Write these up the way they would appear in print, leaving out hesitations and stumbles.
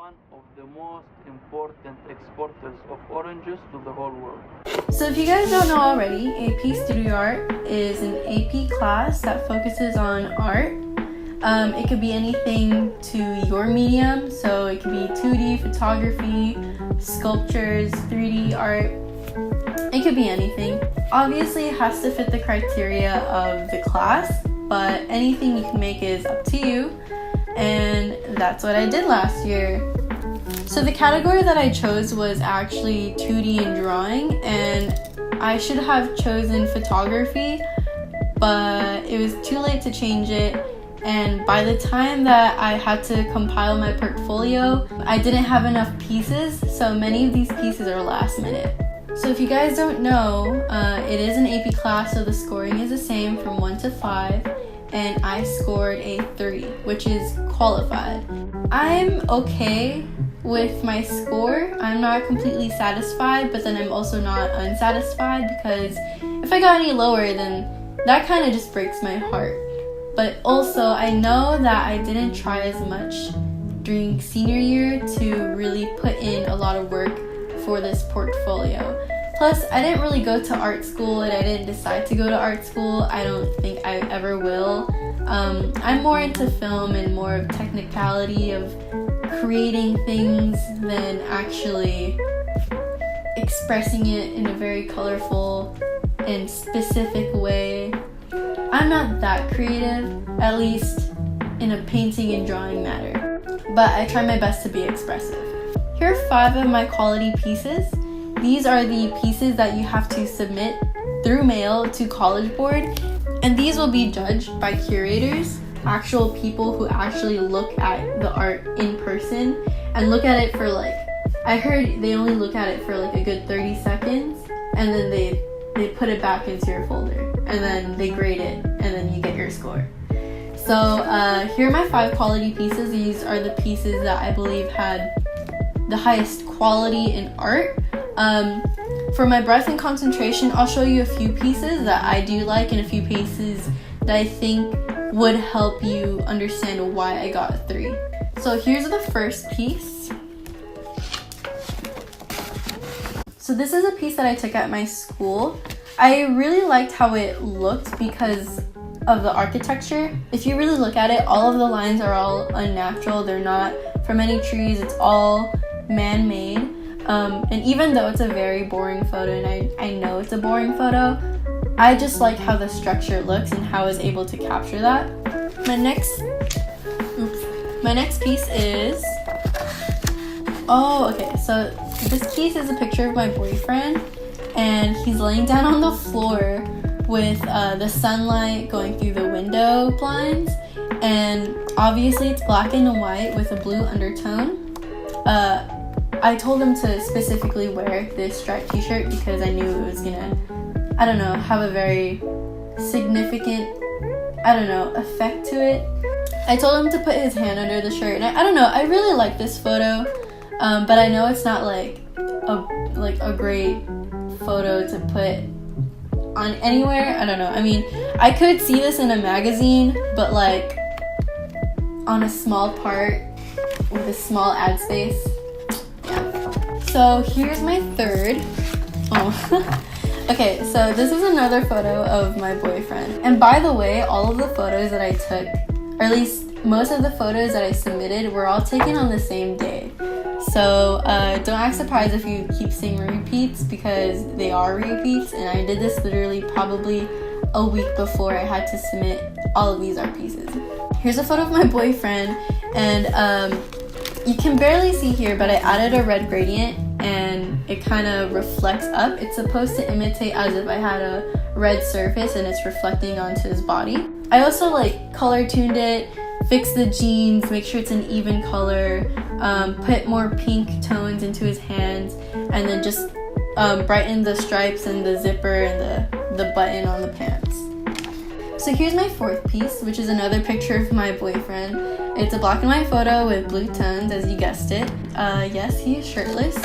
one of the most important exporters of oranges to the whole world. So if you guys don't know already, AP Studio Art is an AP class that focuses on art. It could be anything to your medium, so it could be 2D photography, sculptures, 3D art. It could be anything. Obviously, it has to fit the criteria of the class, but anything you can make is up to you, and that's what I did last year. So the category that I chose was actually 2D and drawing, and I should have chosen photography, but it was too late to change it. And by the time that I had to compile my portfolio, I didn't have enough pieces, so many of these pieces are last minute. So if you guys don't know, it is an AP class, so the scoring is the same from 1 to 5, and I scored a 3, which is qualified. I'm okay with my score. I'm not completely satisfied, but then I'm also not unsatisfied, because if I got any lower, then that kind of just breaks my heart. But also, I know that I didn't try as much during senior year to really put in a lot of work for this portfolio. Plus, I didn't really go to art school, and I didn't decide to go to art school. I don't think I ever will. I'm more into film and more of technicality of creating things than actually expressing it in a very colorful and specific way. I'm not that creative, at least in a painting and drawing matter, but I try my best to be expressive. Here are 5 of my quality pieces. These are the pieces that you have to submit through mail to College Board, and these will be judged by curators, actual people who actually look at the art in person and look at it for I heard they only look at it for a good 30 seconds, and then they put it back into your folder, and then they grade it, and then you get your score. So here are my 5 quality pieces. These are the pieces that I believe had the highest quality in art. For my breadth and concentration, I'll show you a few pieces that I do like and a few pieces that I think would help you understand why I got a 3. So here's the first piece. So this is a piece that I took at my school. I really liked how it looked because of the architecture. If you really look at it, all of the lines are all unnatural. They're not from any trees. It's all man-made. And even though it's a very boring photo, and I know it's a boring photo, I just like how the structure looks and how I was able to capture that. My next piece is, so this piece is a picture of my boyfriend, and he's laying down on the floor with the sunlight going through the window blinds, and obviously it's black and white with a blue undertone. I told him to specifically wear this striped t-shirt because I knew it was gonna, have a very significant, effect to it. I told him to put his hand under the shirt, and I really like this photo, but I know it's not a great photo to put on anywhere. I could see this in a magazine, but on a small part with a small ad space. So here's my third. Okay, so this is another photo of my boyfriend. And by the way, all of the photos that I took, or at least most of the photos that I submitted, were all taken on the same day. So don't act surprised if you keep seeing repeats, because they are repeats, and I did this literally probably a week before I had to submit all of these art pieces. Here's a photo of my boyfriend, and you can barely see here, but I added a red gradient, and it kind of reflects up. It's supposed to imitate as if I had a red surface and it's reflecting onto his body. I also color tuned it, fixed the jeans, make sure it's an even color, put more pink tones into his hands, and then just brightened the stripes and the zipper and the button on the pants. So here's my 4th piece, which is another picture of my boyfriend. It's a black and white photo with blue tones, as you guessed it. Yes, he is shirtless.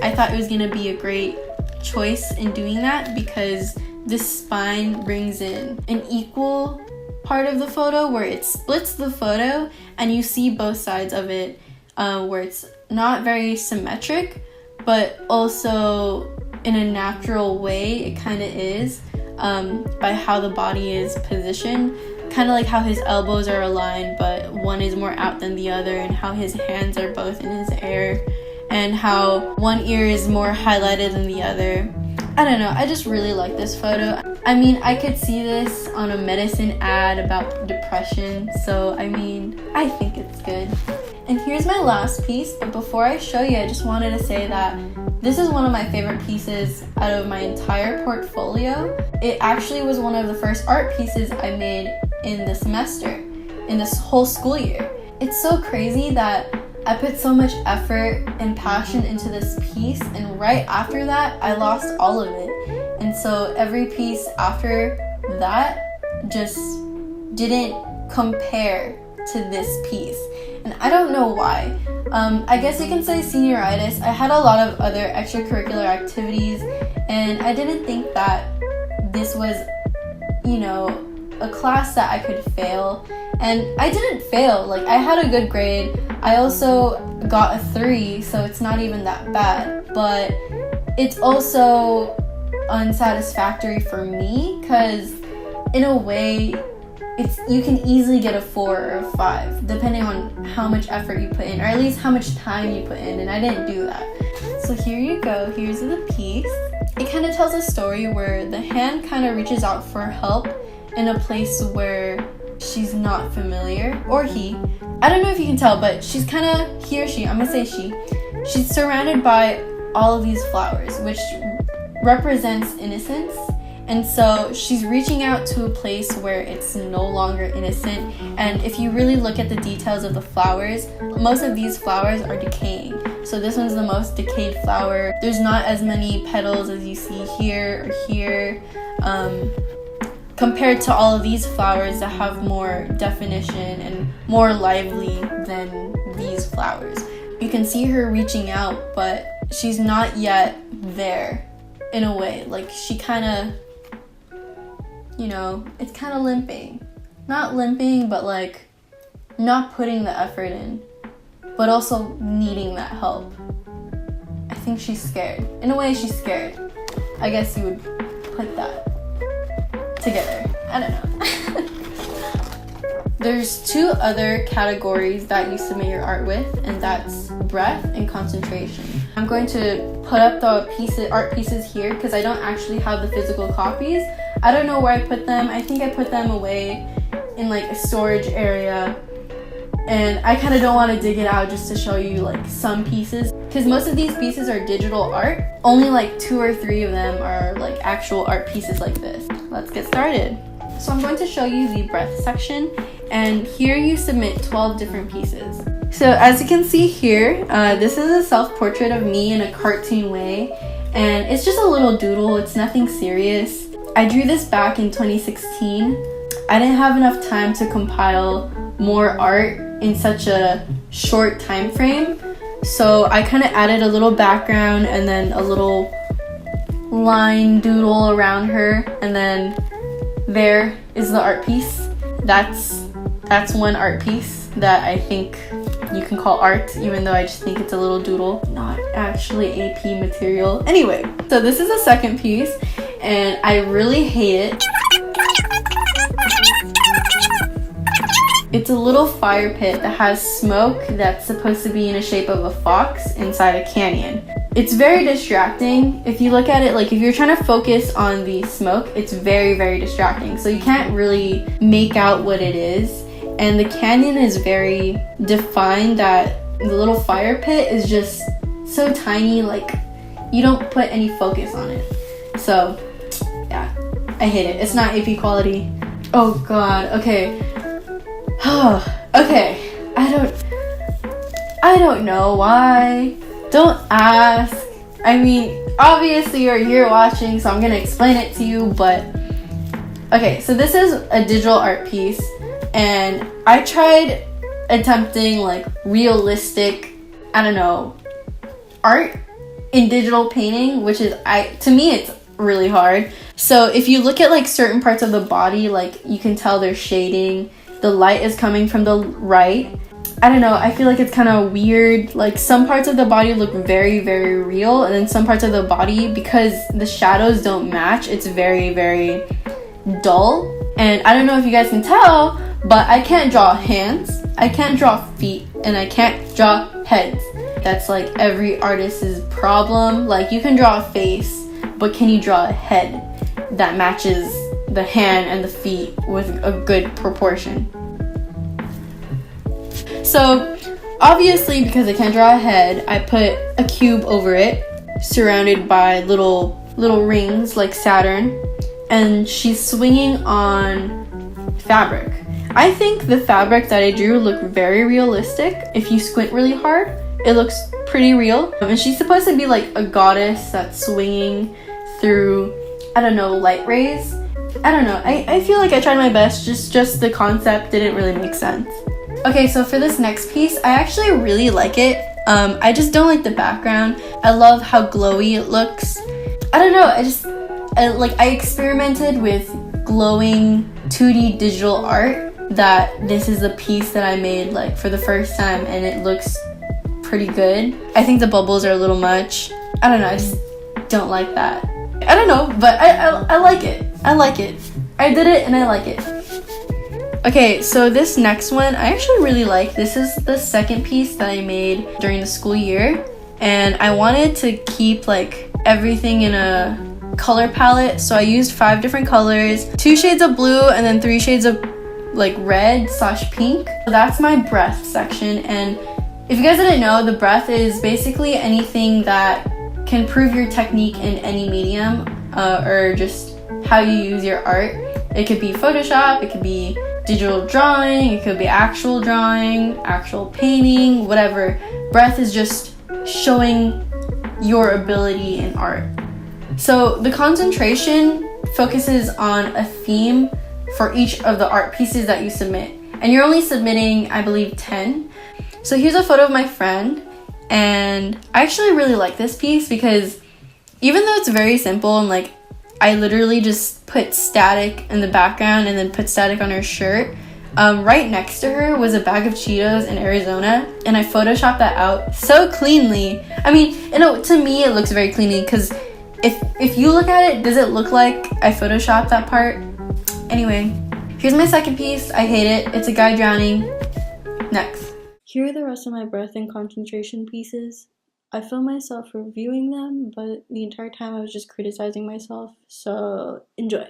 I thought it was gonna be a great choice in doing that because this spine brings in an equal part of the photo where it splits the photo and you see both sides of it where it's not very symmetric, but also in a natural way it kind of is, by how the body is positioned, kind of like how his elbows are aligned but one is more out than the other, and how his hands are both in his air, and how one ear is more highlighted than the other. I don't know, I just really like this photo. I mean, I could see this on a medicine ad about depression, so I mean, I think it's good. And here's my last piece, but before I show you, I just wanted to say that this is one of my favorite pieces out of my entire portfolio. It actually was one of the first art pieces I made in the semester, in this whole school year. It's so crazy that I put so much effort and passion into this piece, and right after that, I lost all of it. And so every piece after that just didn't compare to this piece. And I don't know why. I guess you can say senioritis. I had a lot of other extracurricular activities, and I didn't think that this was, you know, a class that I could fail. And I didn't fail. Like, I had a good grade. I also got a 3, so it's not even that bad. But it's also unsatisfactory for me, because in a way, you can easily get a 4 or a 5 depending on how much effort you put in, or at least how much time you put in, and I didn't do that. So here you go, here's the piece. It kind of tells a story where the hand kind of reaches out for help in a place where she's not familiar, or he. I don't know if you can tell, but she's kind of, he or she, I'm gonna say she. She's surrounded by all of these flowers, which represents innocence. And so she's reaching out to a place where it's no longer innocent. And if you really look at the details of the flowers, most of these flowers are decaying. So this one's the most decayed flower. There's not as many petals as you see here or here, compared to all of these flowers that have more definition and more lively than these flowers. You can see her reaching out, but she's not yet there in a way. Like, she kind of, you know, it's kind of limping. Not limping, but like not putting the effort in, but also needing that help. I think she's scared. In a way, she's scared. I guess you would put that together. I don't know. There's 2 other categories that you submit your art with, and that's breath and concentration. I'm going to put up the art pieces here because I don't actually have the physical copies. I don't know where I put them. I think I put them away in like a storage area, and I kind of don't want to dig it out just to show you like some pieces, because most of these pieces are digital art. Only like 2 or 3 of them are like actual art pieces like this. Let's get started. So I'm going to show you the breath section, and here you submit 12 different pieces. So as you can see here, this is a self-portrait of me in a cartoon way, and it's just a little doodle. It's nothing serious. I drew this back in 2016. I didn't have enough time to compile more art in such a short time frame, so I kind of added a little background and then a little line doodle around her, and then there is the art piece. That's one art piece that I think you can call art, even though I just think it's a little doodle, not actually AP material. Anyway, so this is the second piece, and I really hate it. It's a little fire pit that has smoke that's supposed to be in the shape of a fox inside a canyon. It's very distracting. If you look at it, like if you're trying to focus on the smoke, it's very, very distracting. So you can't really make out what it is. And the canyon is very defined, that the little fire pit is just so tiny, like you don't put any focus on it. So yeah, I hate it. It's not AP quality. Oh god, okay. Okay, I don't know why. Don't ask. I mean, obviously you're here watching, so I'm gonna explain it to you, but okay, so this is a digital art piece, and I tried attempting like realistic, I don't know, art in digital painting, which is, to me it's really hard. So if you look at like certain parts of the body, like you can tell there's shading, the light is coming from the right, I don't know, I feel like it's kind of weird. Like some parts of the body look very, very real, and then some parts of the body, because the shadows don't match, it's very, very dull. And I don't know if you guys can tell, but I can't draw hands, I can't draw feet, and I can't draw heads. That's like every artist's problem. Like you can draw a face, but can you draw a head that matches the hand and the feet with a good proportion? So obviously, because I can't draw a head, I put a cube over it, surrounded by little rings like Saturn, and she's swinging on fabric. I think the fabric that I drew looked very realistic. If you squint really hard, it looks pretty real. And she's supposed to be like a goddess that's swinging through, I don't know, light rays. I don't know, I feel like I tried my best, just the concept didn't really make sense. Okay, so for this next piece, I actually really like it. I just don't like the background. I love how glowy it looks. I don't know, I experimented with glowing 2D digital art, that this is the piece that I made like for the first time, and it looks pretty good. I think the bubbles are a little much. I don't know, I just don't like that. I don't know, but I like it. I like it. I did it and I like it. Okay, so this next one I actually really like. This is the second piece that I made during the school year, and I wanted to keep like everything in a color palette, so I used 5 different colors, 2 shades of blue, and then 3 shades of like red/pink. So that's my breath section, and if you guys didn't know, the breath is basically anything that can prove your technique in any medium, or just how you use your art. It could be Photoshop, it could be digital drawing, it could be actual drawing, actual painting, whatever. Breath is just showing your ability in art. So the concentration focuses on a theme for each of the art pieces that you submit. And you're only submitting, I believe, 10. So here's a photo of my friend, and I actually really like this piece because even though it's very simple and like I literally just put static in the background and then put static on her shirt, right next to her was a bag of Cheetos in Arizona, and I photoshopped that out so cleanly. I mean, you know, to me it looks very cleanly, because if you look at it, does it look like I photoshopped that part? Anyway, here's my second piece. I hate it. It's a guy drowning. Next. Here are the rest of my breath and concentration pieces. I filmed myself reviewing them, but the entire time I was just criticizing myself, so enjoy.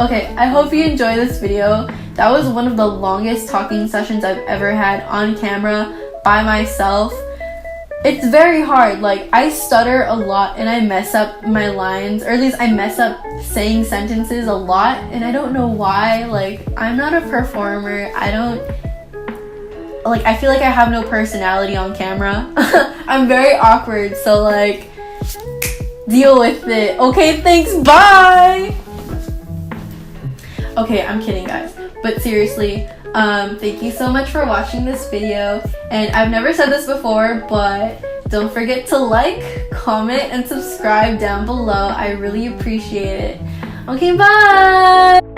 Okay, I hope you enjoy this video. That was one of the longest talking sessions I've ever had on camera by myself. It's very hard. Like, I stutter a lot and I mess up my lines, or at least I mess up saying sentences a lot, and I don't know why. Like, I'm not a performer. I feel like I have no personality on camera. I'm very awkward, so like, deal with it. Okay, thanks, bye! Okay, I'm kidding, guys. But seriously, thank you so much for watching this video. And I've never said this before, but don't forget to like, comment, and subscribe down below. I really appreciate it. Okay, bye!